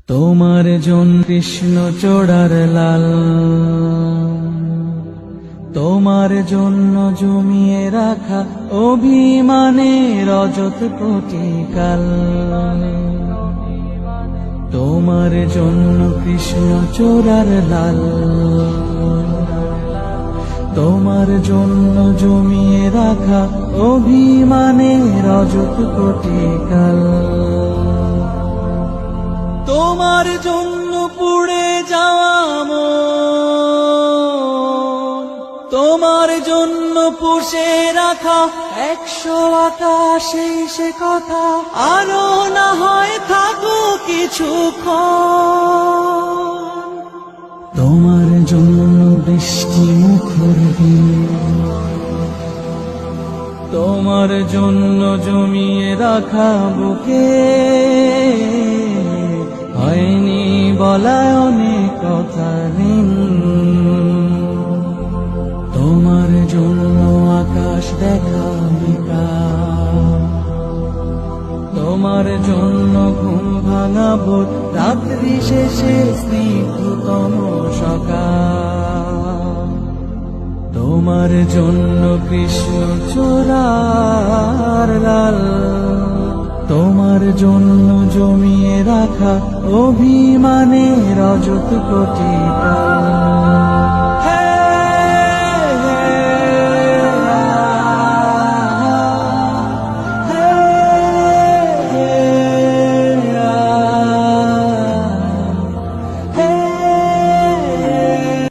তোমার জন্য কৃষ্ণ চূড়ার লাল, তোমার জন্য জমিয়ে রাখা অভিমানের রজত কোটি কাল। তোমার জন্য কৃষ্ণ চূড়ার লাল, তোমার জন্য জমিয়ে রাখা অভিমানের রজত কোটি কাল। তোমার জন্য পুড়ে যাওয়া মন, তোমার জন্য পুষে রাখা 100 আকাশে সে কথা আরো না হয় থাকো কিছুক্ষণ। তোমার জন্য বৃষ্টি মুখর দিন, তোমার জন্য জমিয়ে রাখা বুকে হয়নি বলা অনেক কথা ঋণ। তোমার জন্য আকাশ দেখা বিকাল, তোমার জন্য ঘুম ভাঙা ভোর রাত্রি শেষে স্নিগ্ধতম সকাল। তোমার জন্য কৃষ্ণ চূড়ার লাল, তোমার জন্য জমিয়ে রাখা অভিমানের রজত কোটি কাল।